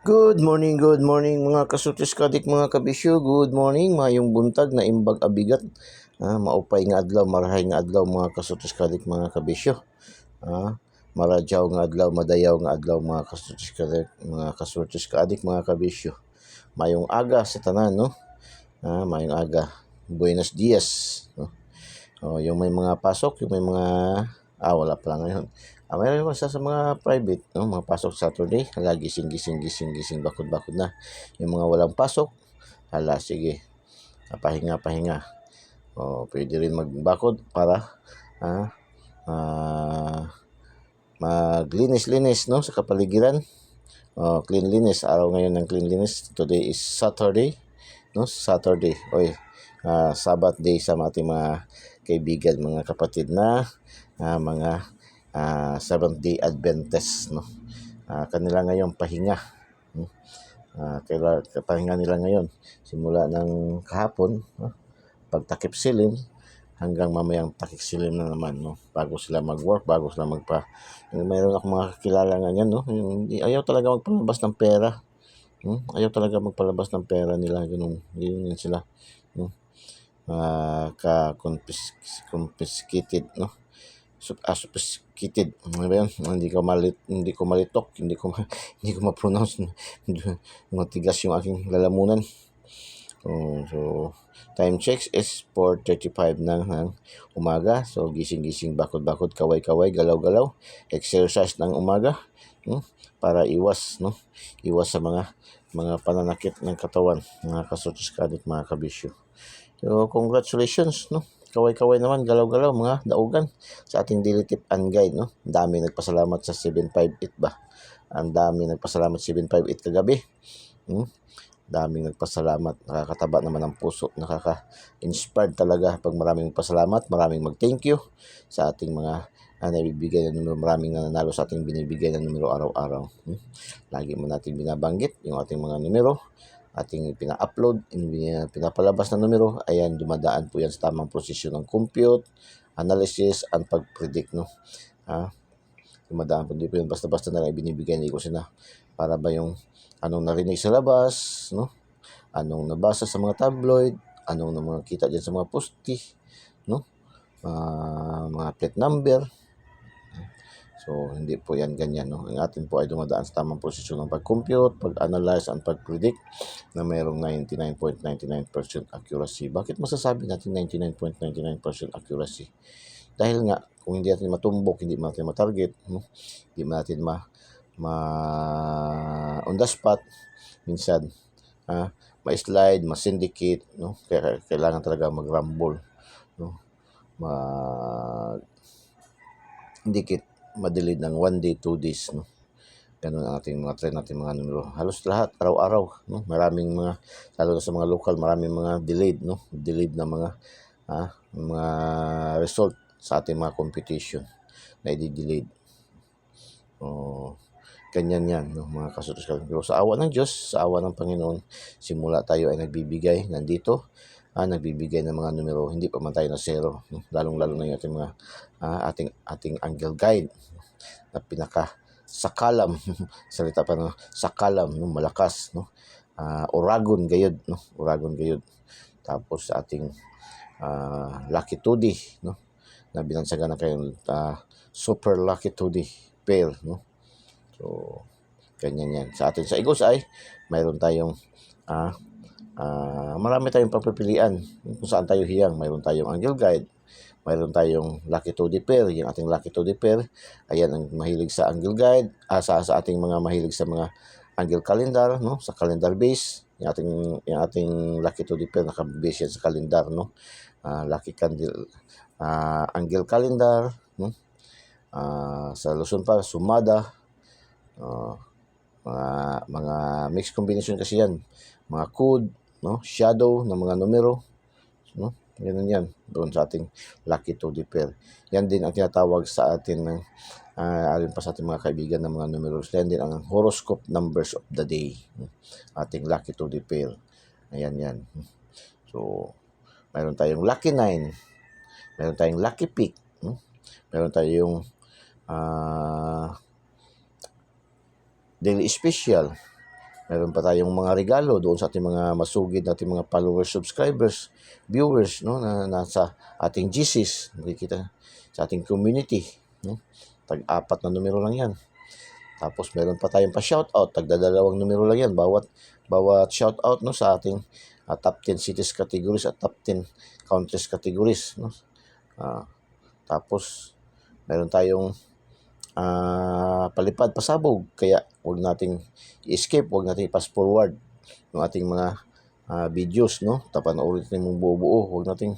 Good morning mga kasutis kadik mga kabisyo. Good morning, mayong buntag na imbag abigat. Maupay nga adlaw, marahay nga adlaw mga kasutis kadik mga kabisyo. Maradyaw nga adlaw, madayaw nga adlaw mga kasutis kadik mga kabisyo. Mayong aga sa tanan, no? Mayong aga. Buenos dias, no? Yung may mga pasok, yung may mga wala pa lang ngayon. Mayroon naman sa mga private, no? Mga pasok Saturday, gising, bakod na. Yung mga walang pasok, sige, pahinga. Pwede rin magbakod para maglinis-linis, no, sa kapaligiran. Cleanliness, araw ngayon ng cleanliness. Today is Saturday, no? Saturday, Sabbath day sa ating mga kaibigan, mga kapatid na mga Seventh-day Adventist, no? Kanila ngayon pahinga, no? Pahinga nila ngayon simula ng kahapon, no? Pagtakip silim hanggang mamayang takip silim na naman, no? Bago sila mag-work, bago sila mayroon akong mga kakilala nga yan, no? Ayaw talaga magpalabas ng pera, ayaw talaga magpalabas ng pera nila, ganun sila, no? Confiscated, no? Sophisticated, ano ba yan? Hindi ko malitok, hindi ko ma-pronounce. Matigas yung aking lalamunan. So time checks is 4:35 ng umaga. So gising, bakod, kaway, galaw-galaw, exercise ng umaga, para iwas sa mga pananakit ng katawan, mga kasutos kadik mga kabisyo. So congratulations, no? Kaway naman, galaw-galaw mga daugan sa ating daily tip and guide, no? Ang dami nagpasalamat sa 758 ba? Ang dami nagpasalamat 758 kagabi. Daming nagpasalamat, nakakataba naman ng puso, nakaka-inspired talaga pag maraming pasalamat, maraming mag-thank you sa ating mga naibibigay na numero, maraming nanalo sa ating binibigay na numero araw-araw. Lagi mo natin binabanggit yung ating mga numero, ating pina-upload, pinapalabas na numero, ayan, dumadaan po yan sa tamang prosesyon ng compute, analysis, and pag-predict, no? Dumadaan po, hindi po yan basta-basta na lang ibinibigay, hindi ko sila para ba yung anong narinig sa labas, no? Anong nabasa sa mga tabloid, anong mga kita dyan sa mga posti, no? Mga plate number. So, hindi po yan ganyan, no? Ang atin po ay dumadaan sa tamang posisyon ng pag-compute, pag-analyze, and pag-predict na mayroong 99.99% accuracy. Bakit masasabi natin 99.99% accuracy? Dahil nga, kung hindi natin matumbok, hindi natin matarget, no? Hindi natin on the spot, minsan, ma-slide, ma-syndicate, no? Kaya kailangan talaga mag-rumble, no? Mag-indicate, ma-delete ng 1 day, 2 days, no? Ganun ang ating mga try natin mga numero. Halos lahat, araw-araw, no? Maraming mga, lalo na sa mga local, maraming mga delayed, no? Delayed na mga result sa ating mga competition na i-delayed. Ganyan yan, no? Mga kasutos ka. Pero sa awa ng Diyos, sa awa ng Panginoon, simula tayo ay nagbibigay, nandito, nagbibigay ng mga numero, hindi pa man tayo na zero, no? Lalong-lalo na yung ating mga ating angel guide na sakalam salita pa, no? Sakalam, no? Malakas, no? Uragon gayud, no? Uragon gayud. Tapos sa ating lucky 2D, no? Na binansagan na kayong super lucky 2D pair, no? So ganyan yan. Sa atin sa Igos ay mayroon tayong marami tayong pagpipilian kung saan tayo hiyang. Mayroon tayong angel guide, mayroon tayong lucky 2D pair. Yung ating lucky 2D pair, ayan ang mahilig sa angel guide, sa ating mga mahilig sa mga angel calendar, no? Sa calendar base, yung ating lucky 2D pair naka-base yan sa calendar, no? Lucky candle, angel calendar, no? Sa Luzon pa, sumada, mga mixed combination kasi yan, mga code, no? Shadow ng mga numero, no? Ganun yan doon sa ating lucky 2D pair. Yan din ang tinatawag sa atin ng alin pa sa ating mga kaibigan ng mga numerals. Yan din ang horoscope numbers of the day, ating lucky 2D pair. Ayan. So mayroon tayong lucky 9, mayroon tayong lucky pick, mayroon tayong daily special, Meron pa tayong mga regalo doon sa ating mga masugid nating mga followers, subscribers, viewers, no, na nasa ating GCs, nakikita sa ating community, no. Tag-apat na numero lang 'yan. Tapos meron pa tayong pa-shoutout, tagdadalawang numero lang 'yan bawat shoutout, no, sa ating top 10 cities categories at top 10 countries categories, no. Ah, Tapos meron tayong palipad, pasabog, kaya huwag nating i-skip, huwag nating i-fast forward ng ating mga videos, no. Tapanoorin natin mong buo-buo, huwag nating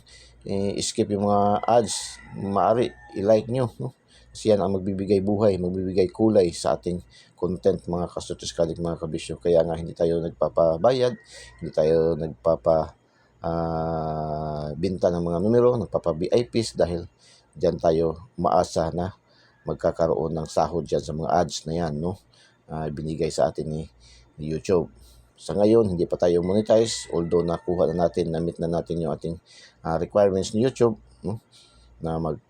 i-skip yung mga ads. Maaari i-like nyo, no, kasi yan ang magbibigay buhay, magbibigay kulay sa ating content, mga kasutis kalik, mga kabisyo. Kaya nga hindi tayo nagpapabayad, hindi tayo binta ng mga numero, nagpapa-VIPs, dahil dyan tayo umaasa na magkakaroon ng sahod dyan sa mga ads na yan, no, binigay sa atin ni YouTube. Sa ngayon, hindi pa tayo monetize, although nakuha na natin, na-meet na natin yung ating requirements ni YouTube, no, na mag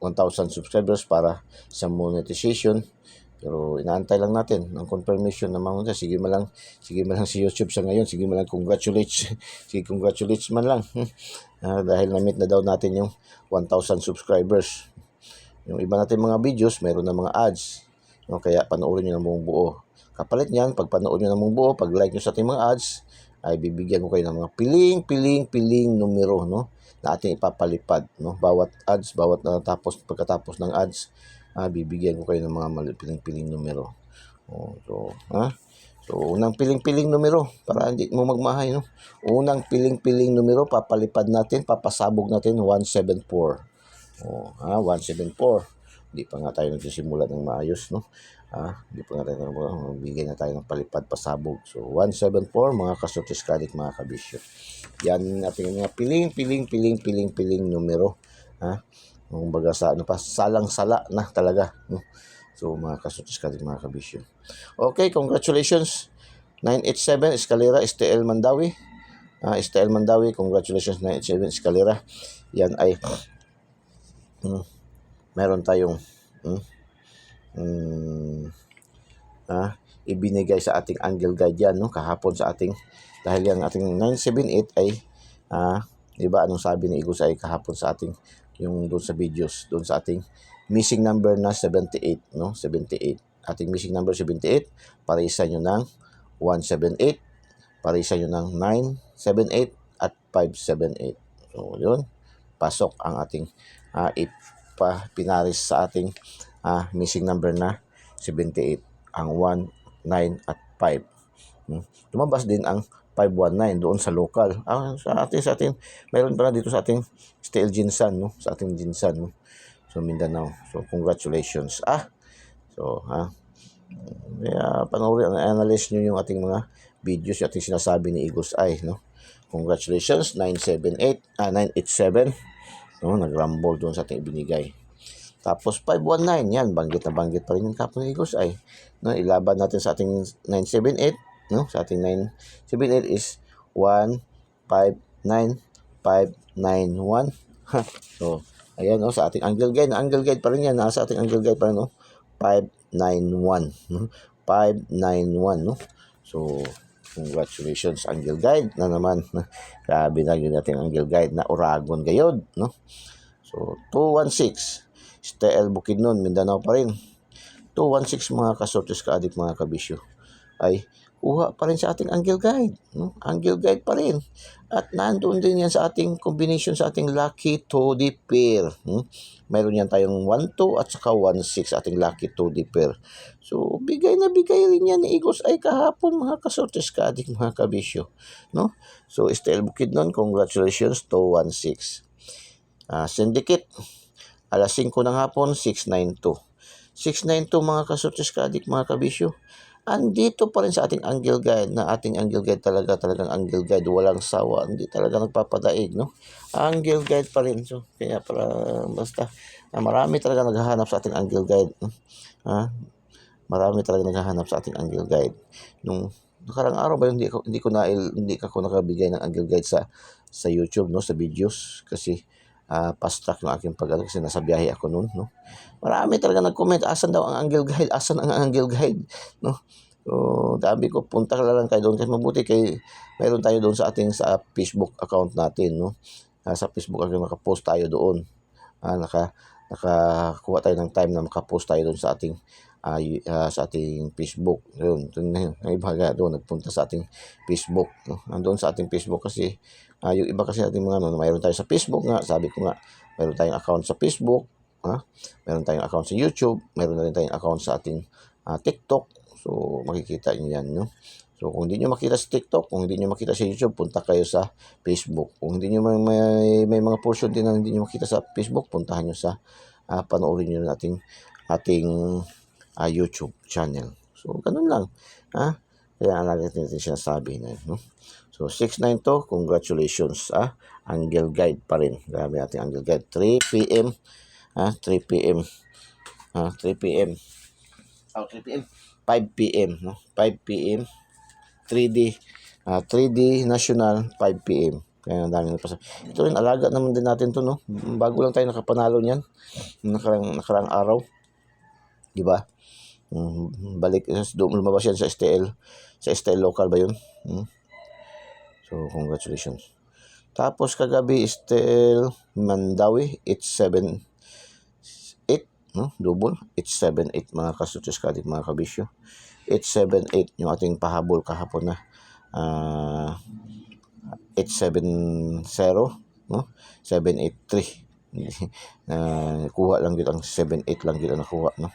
1,000 subscribers para sa monetization. Pero inaantay lang natin ang confirmation na mga sige man lang si YouTube sa ngayon, sige man lang congratulates congratulates man lang. Dahil na-meet na daw natin yung 1,000 subscribers. Yung iba natin mga videos, meron na mga ads, no, kaya panoorin nyo ng buong buo. Kapalit niyan, pag panood nyo ng buong buo, pag like nyo sa ating mga ads, ay bibigyan ko kayo ng mga piling numero, no, na ating ipapalipad, no. Bawat ads, pagkatapos ng ads, bibigyan ko kayo ng mga piling numero. So, unang piling numero, para hindi mo magmahay, no. Unang piling numero, papalipad natin, papasabog natin, 174. 174. Hindi pa nga tayo nagsisimula ng maayos, no. Hindi pa nga tayo magbigay na tayo ng palipad, pasabog. So, 174, mga kasutis kalik, mga kabisyo. Yan ating mga piling numero. Kung baga sa salang-sala na talaga, no? So, mga kasutis kalik, mga kabisyo. Okay, congratulations. 987 Escalera, STL Mandawi. STL Mandawi, congratulations 987 Escalera. Yan ay meron tayong ibinigay sa ating angle guide yan, no, kahapon sa ating, dahil yung ating 978 ay diba anong sabi ni Igos ay kahapon sa ating yung doon sa videos, doon sa ating missing number na 78, no, 78, ating missing number 78, parisa nyo ng 178, parisa nyo ng 978 at 578. So yun, pasok ang ating pinaris sa ating missing number na 78, ang 1, 9 at 5. Tumabas din ang 519 doon sa local. Sa ating mayroon pala dito sa ating STL Jinsan, no, sa ating Jinsan, no, so Mindanao. So congratulations. Panoorin, analyze nyo yung ating mga videos, yung ating sinasabi ni Igos ay, no. Congratulations 987, no, nag-rumble doon sa ating ibinigay. Tapos 519, yan, banggit pa rin yung kapon ni Igos ay, no, ilaban natin sa ating 978, no, sa ating 978 is 159591. So, ayan, no, sa ating angle guide pa rin yan, nasa ating angle guide pa rin, no, 591, no, 591, no. So, congratulations angle guide na naman. Grabe na yun natin angle guide na Oragon gayod, no. So 216 STL Bukidnon, Mindanao pa rin. 216, mga kasortis kaadik, mga kabisyo, ay kuha pa rin sa ating angle guide, no? Angle guide pa rin. At nandoon din yan sa ating combination sa ating lucky 2D pair. Mayroon yan tayong 1-2 at saka 1-6 ating lucky 2D pair. So, bigay na bigay rin yan ni Igos ay kahapon, mga kasortes kaadik, mga kabisyo, no? So, STL Bukidnon, congratulations, 216. Syndicate, alas 5 ng hapon, 692. 692, mga kasortes kaadik, mga kabisyo. Andito pa rin sa ating angle guide, na ating angle guide talagang angle guide, walang sawa, hindi talaga nagpapadaig, no? Angle guide pa rin. So, kaya basta marami talaga naghahanap sa ating angle guide, no? Marami talaga naghahanap sa ating angle guide. Nung nakarang araw ba, hindi ako nakabigay ng angle guide sa YouTube, no, sa videos, kasi fast track yung aking kasi nasa biyahe ako noon, no. Marami talaga nag-comment, asan daw ang angle guide, no. So, sabi ko, punta ka lang kayo doon kasi mabuti kay mayroon tayo doon sa ating sa Facebook account natin, no? Sa Facebook account naka-post tayo doon. Nakakuha tayo ng time na maka-post tayo doon sa ating sa ating Facebook. Yun, yung iba doon nagpunta sa ating Facebook, no? Andoon sa ating Facebook kasi yung iba kasi ating mga mayroon tayo sa Facebook nga, sabi ko nga, mayroon tayong account sa Facebook, mayroon tayong account sa YouTube, mayroon na rin tayong account sa ating TikTok. So, makikita niyo yan, no? So, kung hindi nyo makita sa TikTok, kung hindi nyo makita sa YouTube, punta kayo sa Facebook. Kung hindi nyo may mga portion din na hindi nyo makita sa Facebook, puntahan nyo sa panoorin nyo ng ating YouTube channel. So, ganun lang. Kaya natin sinasabi na yun, no? So, 692, congratulations. Angle Guide pa rin. Grabe natin Angle Guide. 3 p.m. 3 p.m. 3 p.m. 3 p.m. 5 p.m. no? 5 p.m. 3D National 5 p.m. Kaya ang dami na pa. Ito rin, alaga naman din natin to, no? Bago lang tayo nakapanalo niyan. Nakarang araw. Di ba? Balik, lumabas yan sa STL. Sa STL local ba yun? So, congratulations. Tapos kagabi, STL Mandawi, 878, no? Double, 878 mga kasutos kadik mga kabisyo. 878 yung ating pahabol kahapon na 870, no? 783. Kuha lang dito ang 78 lang dito nakuha, no?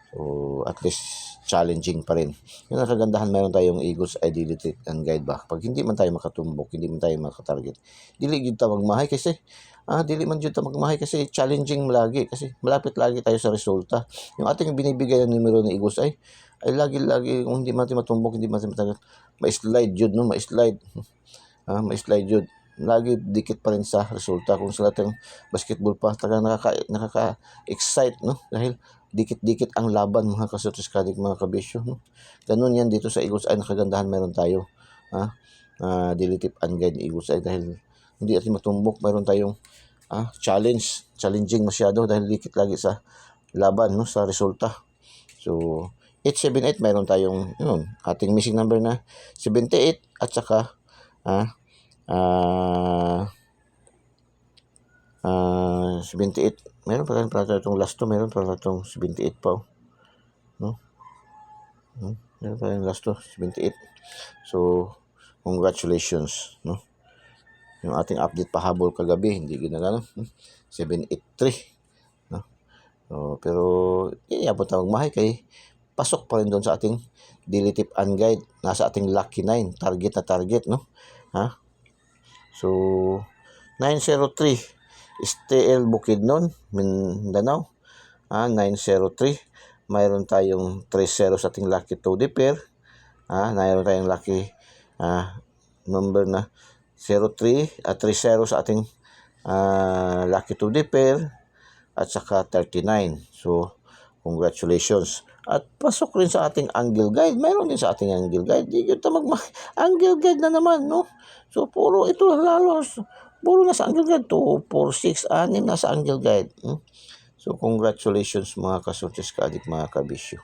So, at least challenging pa rin. Yung nakagandahan, meron tayong Eagles Identity and Guide ba. Pag hindi man tayo makatumbok, hindi man tayo makatarget, dili yun ta magmahay kasi dili man yun ta magmahay kasi challenging lagi kasi malapit lagi tayo sa resulta. Yung ating binibigay na numero ng Eagles ay lagi kung hindi man tayo matumbok, hindi man tayo matagal, ma-slide yun, no? Ma-slide yun. Lagi dikit pa rin sa resulta. Kung sa lahat ng basketball pa, talaga nakaka-excite, no? Dahil dikit-dikit ang laban, mga kasutos kadik mga kabisyo, no? Ganun yan dito sa Eagles ay nakagandahan, meron tayo Daily Tip and Guide ni Eagles ay dahil hindi natin matumbok, meron tayong challenging masyado dahil dikit lagi sa laban, no? Sa resulta. So 878 meron tayong ating missing number na 78 at saka 78. Meron pa itong last 2, meron pa itong 78 pa, no? Meron pa yung last 2, 78. So, congratulations, no? Yung ating update pahabol kagabi, hindi ginagano, 783, no? So, pero iabot na magmahay kay pasok pa rin doon sa ating Daily Tip and Guide. Nasa ating Lucky 9, target, no? So, 903 STL Bukidnon, Mindanao. 903. Mayroon tayong 30 sa ating lucky 2D pair. Mayroon tayong lucky number na 03 at 30 sa ating lucky 2D pair at saka 39. So, congratulations. At pasok rin sa ating Angle Guide. Mayroon din sa ating Angle Guide. Di yun Angle Guide na naman, no? So, puro ito halos. Puro na sa Angle Guide. 2, 4, 6, 6 na sa Angle Guide. So, congratulations mga kasultis kaadik mga kabisyo.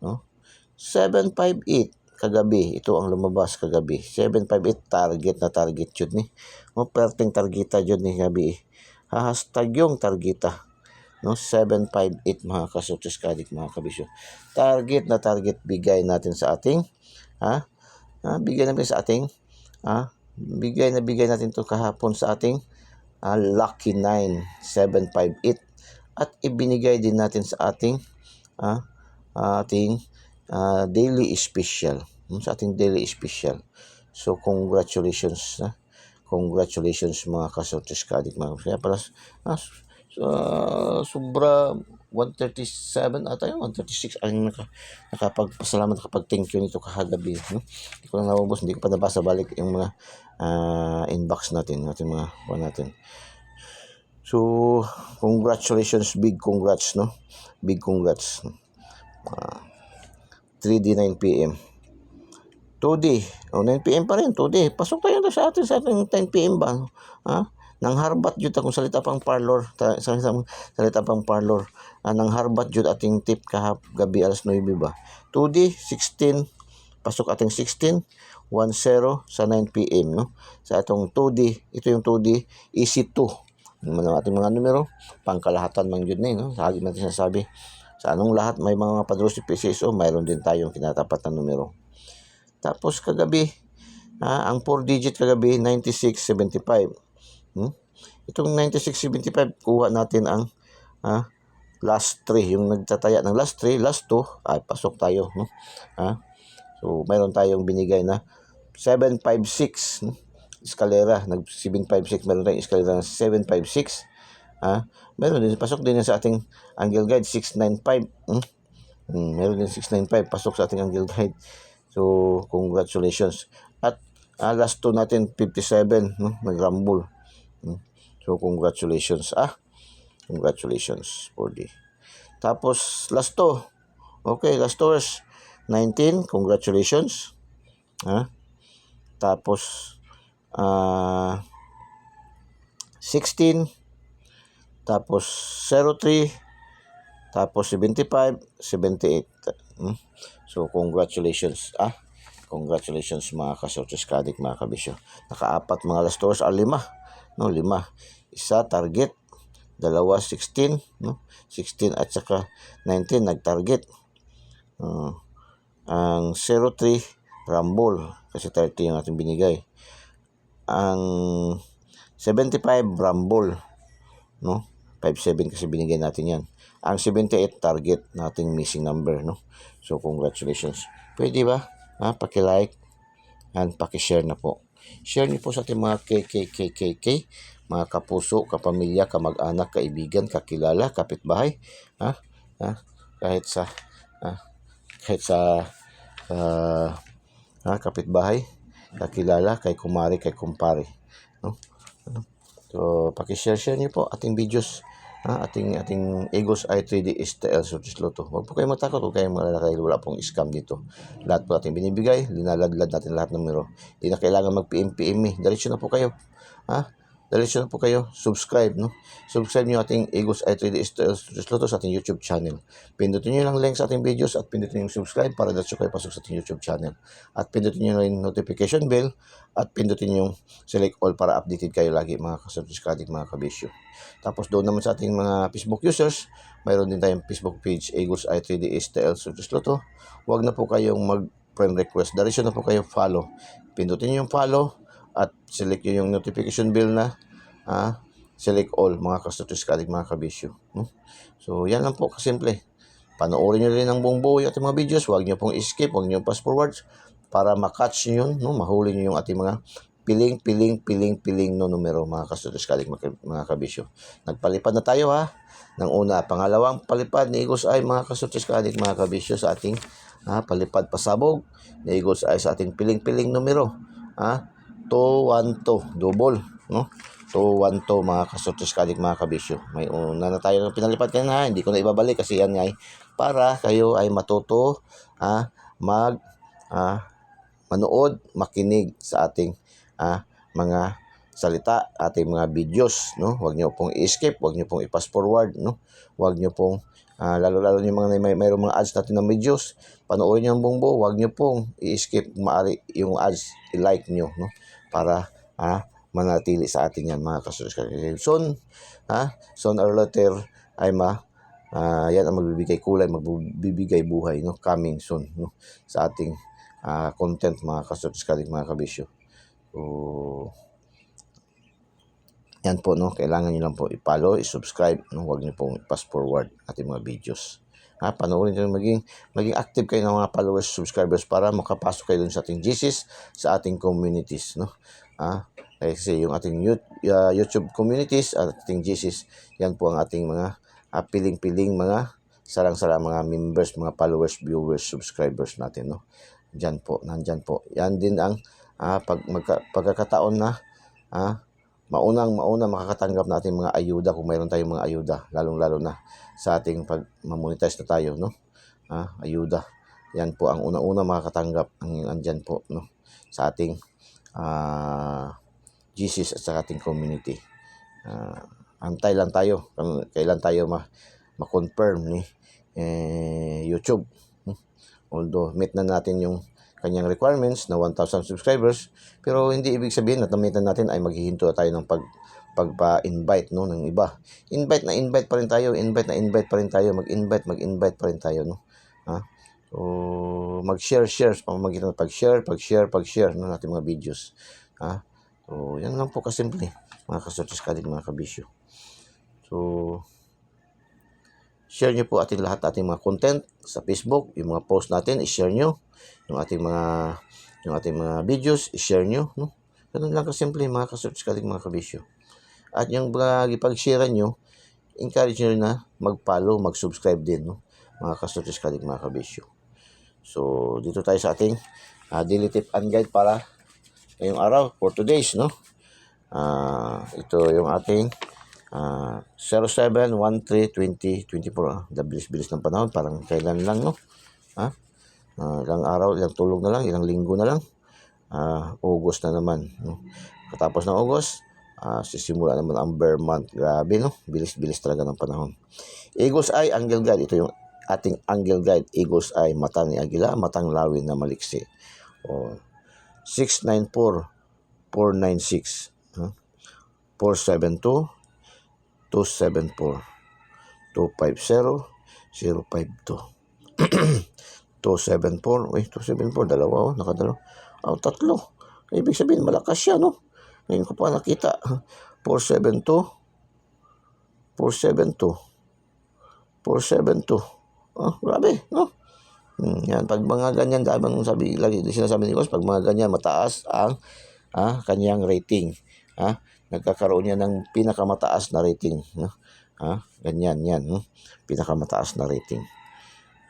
No? 758 kagabi. Ito ang lumabas kagabi. 758 target yun ni. Perting targeta yun ni gabi. Hashtag yung targeta. No? 758 mga kasultis kaadik mga kabisyo. Target bigay natin sa ating bigay natin to kahapon sa ating Lucky 9 758 at ibinigay din natin sa ating daily special, sa ating daily special. So congratulations mga kasortes kadik mga kaya pala sobra 137 ata yung 136 ang nakapagpasalamat thank you nito kahagabi, no? Hindi ko lang naubos, hindi ko pa nabasa balik yung mga inbox natin mga natin. So congratulations, big congrats, no? Big congrats. 3D 9 PM 2D 9 PM pa rin 2D pasok tayo sa ating 10 PM ba, nang harbat jud akong salita pang parlor, salita pang parlor. Nang harbat jud ating tip gabi alas 9 ba. 2D 16 pasok ating 16 10 sa 9 PM no. Sa atong 2D, ito yung 2D EC2. Ano ating mga numero, pangkalahatan man jud ni no. Sa natin sinasabi. Sa anong lahat may mga padros si PCSO, mayroon din tayong kinatapat na numero. Tapos kagabi, ang 4 digit kagabi 9675. Itong 9675 kuha natin ang last 3, yung nagtataya ng last 3, last 2 ay pasok tayo no. So mayroon tayong binigay na 756 no? Eskalera, nag 756, meron tayong eskalera na 756. Meron din pasok din sa ating angle guide 695. Meron din 695 pasok sa ating angle guide. So congratulations. At last 2 natin 57 no, nag-rumble. So congratulations. Congratulations for the. Tapos last 2. Okay, last 2 is 19, congratulations. Tapos 16, tapos 03, tapos 75, 78. So congratulations. Congratulations mga kasortiskadik, mga kabisyo. Nakaapat mga last tours 5. No, 5. Isa target, dalawa 16, no? 16 at saka 19 nag-target. Ang 03 rumble kasi 30 yung ating binigay. Ang 75 rumble, no? 57 kasi binigay natin yan. Ang 78 target nating missing number, no? So congratulations. Pwede ba? Paki-like and paki-share na po. Share niyo po sa ating mga KKKKK, mga kapuso, kapamilya, kamag-anak, kaibigan, kakilala, kapitbahay, kahit sa kapitbahay, kakilala, kay kumari, kay kumpare, no? So paki-share niyo po ating videos, ating Eagles Eye 3D STL Sortis Loto. Huwag po kayong matakot, huwag kayong malalakay, wala pong scam dito. Lahat po ating binibigay, linaladlad natin lahat ng numero. Hindi na kailangan mag-PM, diretso na po kayo. Diretso na po kayo, subscribe, no? Subscribe niyo ating Eagles Eye 3D STL Sortis Loto sa ating YouTube channel. Pindutin niyo lang link sa ating videos at pindutin yung subscribe para diretso kayo pasok sa ating YouTube channel. At pindutin niyo yung notification bell at pindutin yung select all para updated kayo lagi mga kasortiskadik, mga kabisyo. Tapos doon naman sa ating mga Facebook users, mayroon din tayong Facebook page, Eagles Eye 3D STL Sortis Loto. Huwag na po kayong mag-friend request. Diretso na po kayo follow. Pindutin niyo yung follow at select nyo yung notification bell na select all mga kasortiskadik, mga kabisyo. So yan lang po kasimple. Panoorin nyo rin ang buong buo yung ating mga videos. Huwag nyo pong skip, huwag nyo pass forward para makatch nyo yun, no? Mahuli nyo yung ating mga piling no numero, mga kasortiskadik, mga kabisyo. Nagpalipad na tayo ng una. Pangalawang palipad ni Eagles Eye, mga kasortiskadik, mga kabisyo, sa ating palipad pasabog ni Eagles Eye sa ating piling numero. 212 double, no? 212 mga kasortiskadik, mga kabisyo. May una na tayo ng pinalipad kanina, hindi ko na ibabalik kasi yan ay para kayo ay matuto manood, makinig sa ating mga salita, ating mga videos, no? Huwag niyo pong i-skip, huwag niyo pong i-pass forward, no? Huwag niyo pong lalo yung mga mayroong mga ads natin ng videos, panoorin niyo ang buong buo, huwag niyo pong i-skip, maaari yung ads i-like niyo, no? Para manatili sa ating yan, mga kasortiskadik. Soon or later ay yan ang magbibigay kulay, magbibigay buhay, no? Coming soon, no? Sa ating content, mga kasortiskadik, mga kabisyo. So yan po, no? Kailangan nyo lang po i-follow, i-subscribe, no? Huwag nyo pong i-pass forward ating mga videos. Panoorin nyo, maging active kayo ng mga followers, subscribers para makapasok kayo dun sa ating GCs, sa ating communities, no? Kasi yung ating YouTube communities at ating GCs, yan po ang ating mga piling mga sarang-sarang mga members, mga followers, viewers, subscribers natin, no? Nandyan po. Yan din ang pagkakataon na maunang makakatanggap natin mga ayuda kung mayroon tayong mga ayuda, lalong-lalo na sa ating pag monetize na tayo, no? Ayuda. Yan po ang una-una makakatanggap ang andyan po, no? Sa ating GCs at sa ating community. Antay lang tayo kung kailan tayo ma-confirm ni YouTube. Although meet na natin yung kanyang requirements na 1,000 subscribers, pero hindi ibig sabihin na meet na natin ay maghihinto tayo ng pagpa-invite no ng iba. Invite pa rin tayo, invite pa rin tayo, mag-invite pa rin tayo no. So mag-share pamamagitan ng pag-share no natin mga videos. So yan lang po kasimple mga ka-Searches Kaddick, mga kabisyo. So share nyo po ating lahat ating mga content sa Facebook, yung mga post natin i-share nyo, yung ating mga videos i-share nyo no. Ganun lang kasimple mga ka-Searches Kaddick, mga kabisyo. At yung ipag-share nyo, encourage nyo na mag-follow, mag-subscribe din no mga ka-Searches Kaddick, mga kabisyo. So dito tayo sa ating daily tip and guide para ngayong araw for today's no. Ito yung ating 07/13/2024. Bilis-bilis ng panahon, parang kailan lang no. Ilang araw, ilang tulog na lang, ilang linggo na lang. August na naman no. Katapos ng August, sisimula naman ang bear month. Grabe no, bilis-bilis talaga ng panahon. Eagle's Eye Angle Guide, ito yung ating angle guide. Eagle's Eye, mata ni Agila, matang lawin na maliksi. 694-496 472 274 250 052 274. 274, dalawa nakadalawa. Tatlo. Ibig sabihin malakas siya no. Ngayon ko pa nakita. 472 grabe no. Yan, pag mga ganyan, sabi lagi sinasabi ni Boss, pag mga ganyan mataas ang kanyang rating. Nagkakaroon niya ng pinakamataas na rating no. Ganyan yan no? Pinakamataas na rating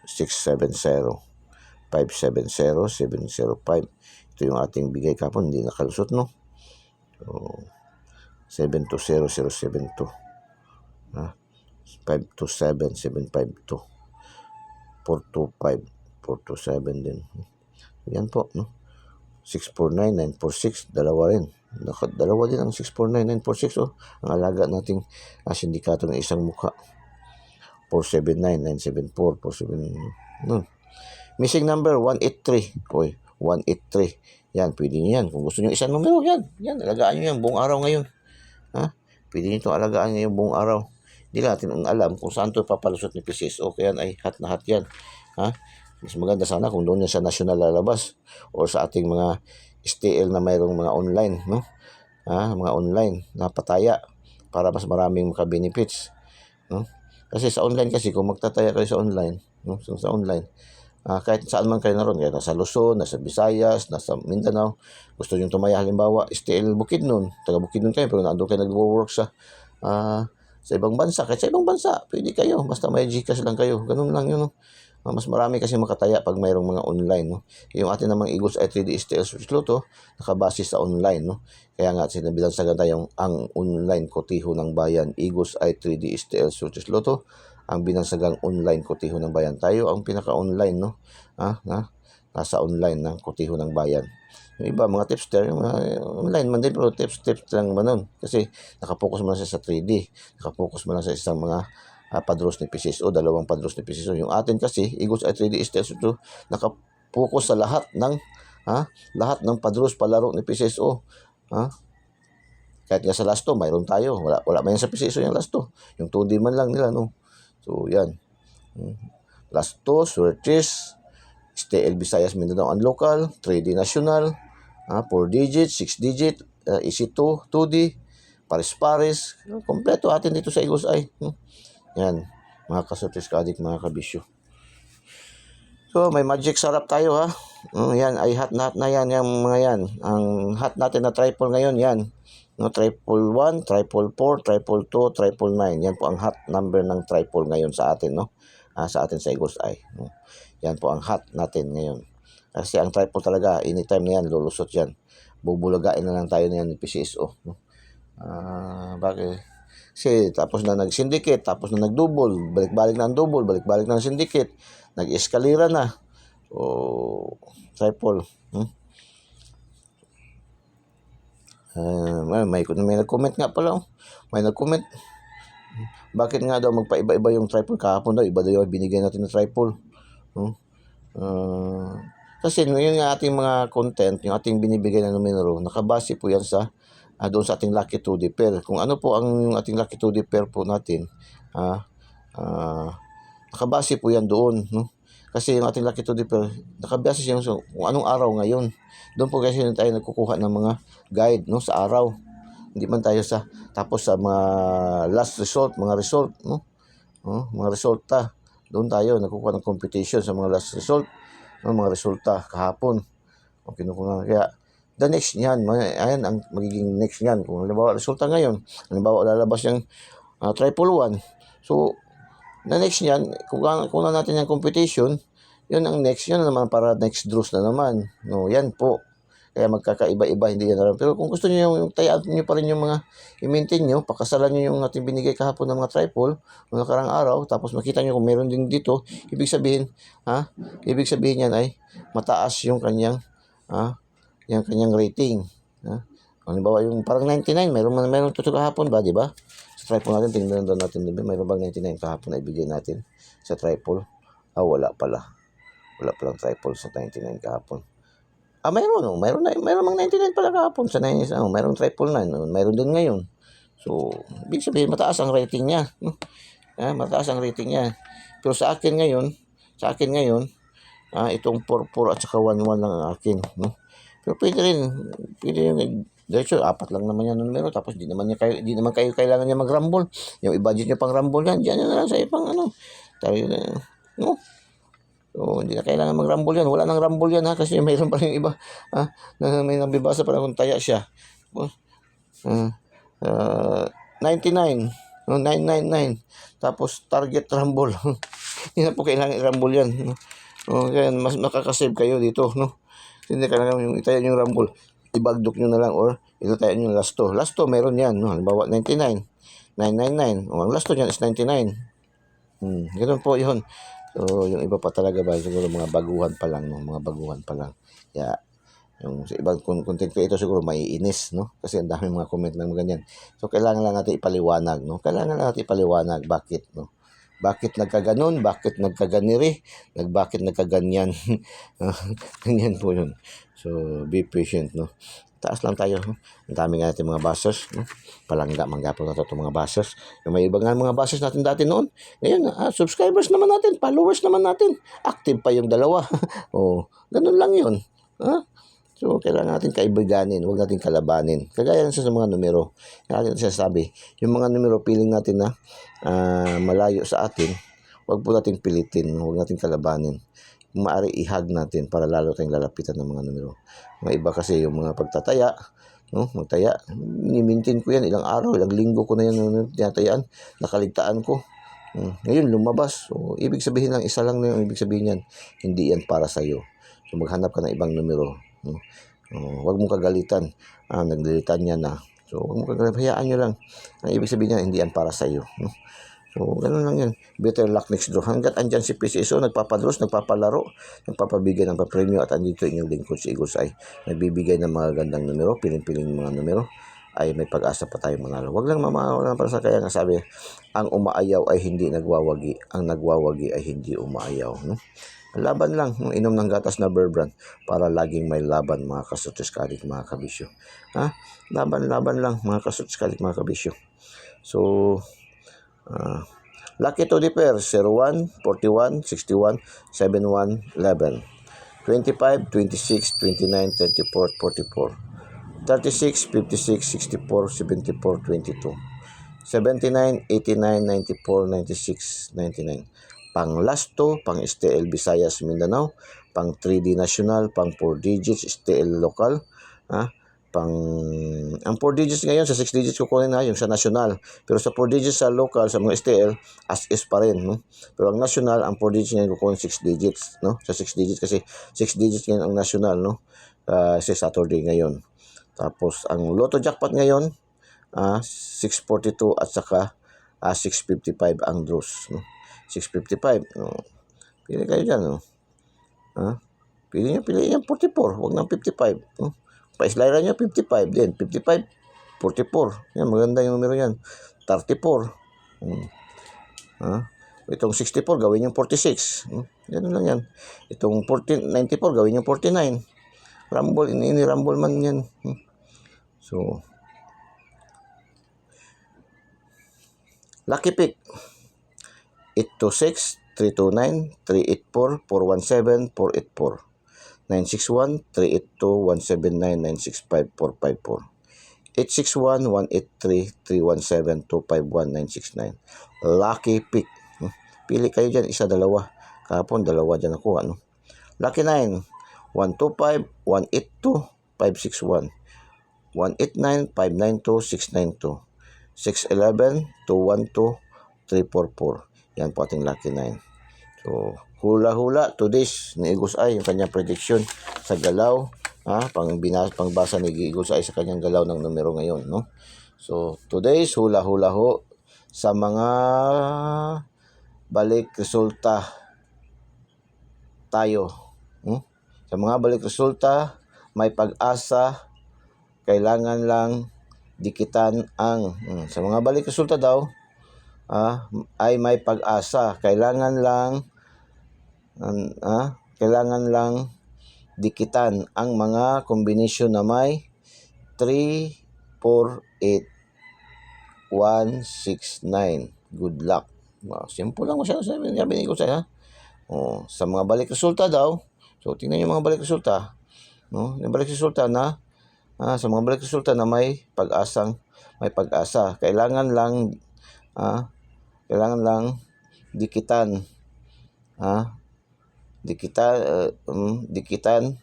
670 570 705. Ito yung ating bigay kapon, hindi nakalusot no. So 720072 527 752 425 427 din. Yan po no. 649-946, dalawa rin. Dalawa din ang 649-946 ang alaga nating sindikato ng isang mukha. 479-974 47 no. Missing number 183. 183. Yan, pwede niyo yan. Kung gusto niyo isang numero, yan, alagaan niyo yan buong araw ngayon. Pwede niyo itong alagaan ngayon buong araw. Hindi natin alam kung saan ito papalusot ni PCSO. Kaya ay hat na hat yan. Mas maganda sana kung doon yan sa national lalabas or sa ating mga STL na mayroong mga online no. Mga online na pataya para mas maraming maka-benefits no. Kasi sa online, kasi kung magtataya kayo sa online no, sa online kahit saan man kayo naroon, kaya nasa Luzon, nasa Visayas, nasa Mindanao, gusto niyo tumaya halimbawa STL Bukidnon, taga Bukidnon kayo pero nandoon kayo nagwo-work sa ibang bansa, kahit sa ibang bansa pwede kayo, basta may GCash lang kayo, ganun lang yun no. Mas marami kasi makataya pag mayroong mga online no. Yung atin namang Eagle's Eye 3D STL Search Lotto nakabase sa online no. Kaya nga sinabilansagan tayong ang online kotiho ng bayan, Eagle's Eye 3D STL Search Lotto, ang binansagang online kotiho ng bayan. Tayo ang pinaka-online no. Nasa online ng kotiho ng bayan. Yung iba mga tipster, online man din pero tips lang man nun. Kasi nakapokus man siya sa 3D, nakapokus man lang sa isang mga padros ni PCSO, dalawang padros ni PCSO. Yung atin kasi, Eagle's Eye 3D STL ito, nakapokus sa lahat ng padros palaro ni PCSO. Kahit nga sa lasto, mayroon tayo. Wala man yan sa PCSO yung lasto. Yung 2D man lang nila, no? So, yan. Lasto, Swordfish, STL Visayas, Mindanao and Local, 3D National, 4 digit, 6 digit, EC2, 2D, Paris-Paris. Kompleto atin dito sa Eagle's Eye. Yan, mga ka-Searches Kaddick, mga kabisyo. So, may magic sarap tayo yan, ay hat na yan, yung mga yan. Ang hat natin na triple ngayon, yan. No, 111, 444, 222, 999. Yan po ang hat number ng triple ngayon sa atin, no? Sa atin sa Eagle's Eye. No? Yan po ang hat natin ngayon. Kasi ang triple talaga, anytime na yan, lulusot yan. Bubulagain na lang tayo na yan ni PCSO. No? Bakit? Kasi tapos na nag-syndicate, tapos na nag-double, balik-balik na ang double, balik-balik na ang syndicate, nag-eskalira na. So, triple. May nag-comment nga pala. May nag-comment. Bakit nga daw magpaiba-iba yung triple? Kahapon daw, iba daw yung binigay natin na triple. Kasi yun nga ating mga content, yung ating binibigay na numero, nakabase po yan sa doon sa ating Lucky 2D pair. Kung ano po ang ating Lucky 2D pair po natin, nakabase po yan doon. Kasi yung ating Lucky 2D pair, nakabase yan sa kung anong araw ngayon. Doon po kasi tayo nagkukuha ng mga guide sa araw. Hindi man tayo tapos sa mga last result, mga result, mga resulta. Doon tayo nagkukuha ng competition sa mga last result, mga resulta kahapon. Kaya the next niyan, ayan ang magiging next niyan. Kung halimbawa resulta ngayon, halimbawa lalabas yung triple 1. So the next niyan, kung na natin yung competition, yun ang next, yun naman para next draws na naman. Yan po. Kaya magkakaiba-iba, hindi yan alam. Pero kung gusto niyo yung tayaan niyo pa rin yung mga i-maintain niyo, pakasalan niyo yung ating binigay kahapon ng mga triple noong nakarang araw, tapos makita niyo kung meron din dito, ibig sabihin yan ay mataas yung kanyang rating. Halimbawa yung parang 99, meron tutok kahapon ba, di ba? Sa triple natin, tingnan doon natin, mayroon bang 99 kahapon na ibigay natin sa triple? Wala pala. Wala palang triple sa 99 kahapon. Mayroon mang 99 pala kahapon sa 9, mayroong triple 9, mayroon din ngayon. So, ibig sabihin mataas ang rating niya. Mataas ang rating niya. Pero sa akin ngayon, itong 4-4 at saka 1-1 lang ang akin. Pero pwede rin, diretso, 4 lang naman yan numero, tapos di naman kayo kailangan niya mag-rumble. Yung i-budget niyo pang rumble yan, diyan na lang sa ibang tayo na, So, hindi na kailangan mag-rumble yan. Wala nang rumble yan kasi mayroon pa rin iba na may nabibasa pa kung taya siya. 99, 999. Tapos target rumble. Hindi na po kailangan i-rumble yan. Kaya mas makakasave kayo dito. Hindi kailangan yung itaya yung rumble. Ibagdok nyo na lang or itatayan nyo yung lasto. Lasto meron yan. Halimbawa 99, 999. Ang lasto yan is 99. Ganun po yun. So, yung iba pa talaga ba, siguro mga baguhan pa lang, Kaya, yung sa ibang content creator siguro maiinis, Kasi ang dami mga comment ng ganyan. So, kailangan lang natin ipaliwanag, bakit, Bakit nagkaganon, bakit nagkaganiri, bakit nagkaganyan. Ganyan po yun. So, be patient, Taas lang tayo, Ang dami nga natin mga bashers, Palangga, manggapon na ito mga bashers. Yung may iba nga mga bashers natin dati noon. Ngayon, subscribers naman natin, followers naman natin. Active pa yung dalawa. Ganun lang yun. So, kailangan natin kaibiganin, huwag natin kalabanin. Kagaya sa mga numero. Kaya natin sinasabi, yung mga numero, feeling natin na malayo sa atin, huwag po natin pilitin, huwag natin kalabanin. Kung maaari ihag natin para lalo tayong lalapitan ng mga numero. Mga iba kasi yung mga pagtataya, magtaya, ni-maintain ko yan ilang araw, ilang linggo ko na yan tinatayaan, nakaligtaan ko. Ngayon lumabas. So, ibig sabihin lang, isa lang na yung ibig sabihin yan, hindi yan para sa iyo. So maghanap ka ng ibang numero. Huwag mong kagalitan. Naglilitan niya na. So huwag mong kagalitan, hayaan nyo lang. Ang ibig sabihin yan, hindi yan para sa iyo. So, gano'n lang yan. Better luck next draw. Hanggat andyan si PCSO, nagpapadros, nagpapalaro, nagpapabigay ng papremyo at andito inyong lingkod si Eagles ay nagbibigay ng mga gandang numero, piling-piling mga numero, ay may pag-asa pa tayong manalo. Huwag lang mamawala para sa kaya nga sabi, ang umaayaw ay hindi nagwawagi, ang nagwawagi ay hindi umaayaw. Laban lang, inom ng gatas na Bear Brand para laging may laban mga kasutis-kalik, mga kabisyo. Laban lang mga kasutis-kalik, mga kabisyo. So, Lucky to the pair, 01, 41, 61, 71, 11, 25, 26, 29, 34, 44, 36, 56, 64, 74, 22, 79, 89, 94, 96, 99. Pang Lasto, pang STL Visayas Mindanao, pang 3D National, pang 4 digits STL Local, ang 4 digits ngayon, sa 6 digits kukunin na yung sa national. Pero sa 4 digits sa local, sa mga STL, as is pa rin. Pero ang national, ang 4 digits ngayon kukunin 6 digits. Sa 6 digits kasi 6 digits ngayon ang national. Sa Saturday ngayon. Tapos, ang Lotto Jackpot ngayon, 642 at saka 655 ang draws. 655. Pili kayo dyan. Pili niyo 44. Huwag ng 55. Pa-slider nyo, 55 din. 55, 44. Yan, maganda yung numero yan. 34. Itong 64, gawin yung 46. Ganun lang yan. Itong 94, gawin yung 49. Rumble, ini-rumble man yan. So, lucky pick. 826, 329, 384, 417, 484. 961, 382, 179, 965, 454. 861, 183, 317, 251, 969. Lucky pick. Pili kayo dyan, isa, dalawa. Kahapon, dalawa dyan ako. Lucky 9, 125, 182, 561. 189, 592, 692. 611, 212, 344. Yan po ating lucky 9. So, hula-hula, today's ni Eagles Eye, yung kanyang prediction sa galaw. Pangbasa ni Eagles Eye sa kanyang galaw ng numero ngayon, no? So, today's hula-hula ho sa mga balik resulta tayo. Sa mga balik resulta, may pag-asa, kailangan lang dikitan ang sa mga balik resulta daw ay may pag-asa, kailangan lang dikitan ang mga kombinasyon na may 3, 4, 8, 1, 6, 9. Good luck. Simple lang masyado sabi ko sa'yo. Sa mga balik resulta daw, so tingnan yung mga balik resulta. Yung balik resulta na sa mga balik resulta na may pag-asa, kailangan lang dikitan dikitan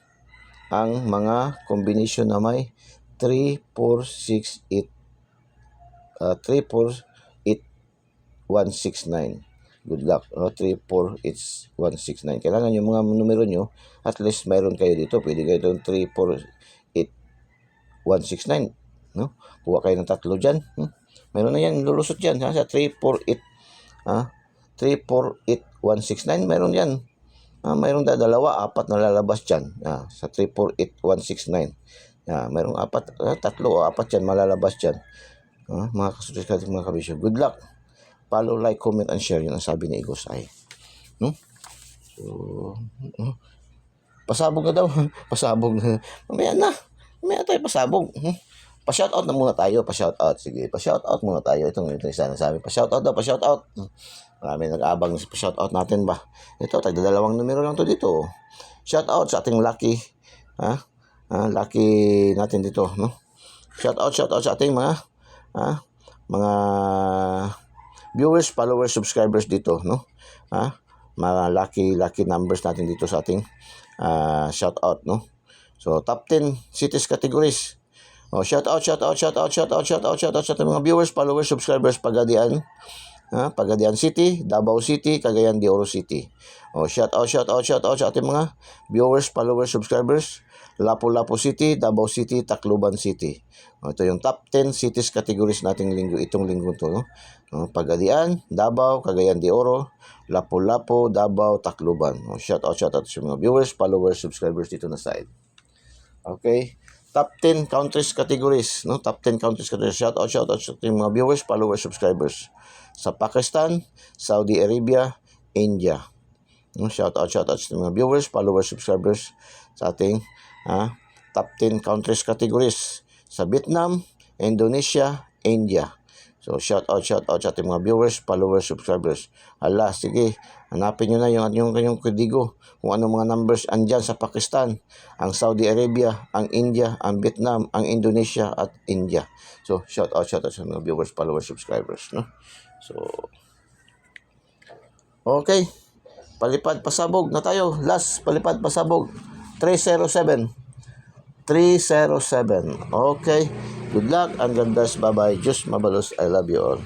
ang mga kombinasyon na may 3, 4, 6, 8 3, 4, 8, 1, 6, 9. Good luck. 3, 4, 8, 1, 6, 9. Kailangan yung mga numero nyo, at least mayroon kayo dito. Pwede kayo itong 3, 4, 8, 1, 6, 9. No? Kuha kayo ng tatlo dyan. Mayroon na yan, lulusot dyan. Sa 3, 4, 8, 3, 4, 8, 1, 6, 9. Mayroon yan. Mayroon dalawa, apat na lalabas dyan. Sa 3, 4, 8, 1, 6, 9. Mayroong tatlo o apat dyan, malalabas dyan. Mga kasulit ka mga kabisyo. Good luck. Follow, like, comment, and share. Yun ang sabi ni Eagles Eye. So, pasabog na daw. Pasabog na. Mamaya tayo pasabog. Pa-shoutout na muna tayo. Pa-shoutout. Sige, pa-shoutout muna tayo. Ito isa na sabi. Pa-shoutout daw. Pa-shoutout. Marami nag-aabang sa pa-shoutout natin ba. Ito, tagdadalawang numero lang to dito. Shoutout sa ating lucky. Lucky natin dito. No? Shoutout sa ating mga viewers, followers, subscribers dito, no? Mga lucky numbers natin dito sa ating shoutout, no? So, top 10 cities categories. Shoutout sa ating mga viewers, followers, subscribers, Pagadian City, Davao City, Cagayan de Oro City. Shoutout sa ating mga viewers, followers, subscribers, Lapu-Lapu City, Davao City, Tacloban City. Ito yung top 10 cities categories nating itong linggo to, no? Pagadian, Davao, Cagayan de Oro, Lapu-Lapu, Davao, Tacloban. Shoutout sa mga viewers, followers, subscribers dito na side. Okay? Top 10 countries categories, no? Top 10 countries categories. Shoutout sa mga viewers, followers, subscribers sa Pakistan, Saudi Arabia, India. Shoutout sa mga viewers, followers, subscribers sa ating top 10 countries categories sa Vietnam, Indonesia, India. So, shoutout sa ating mga viewers, followers, subscribers. Sige, hanapin nyo na yung kodigo. Kung anong mga numbers andyan sa Pakistan, ang Saudi Arabia, ang India, ang Vietnam, ang Indonesia, at India. So, shoutout sa mga viewers, followers, subscribers. No? So, okay. Palipad, pasabog na tayo. Last, palipad, pasabog. 307. Okay. Good luck and God bless. Bye-bye. Diyos mabalos. I love you all.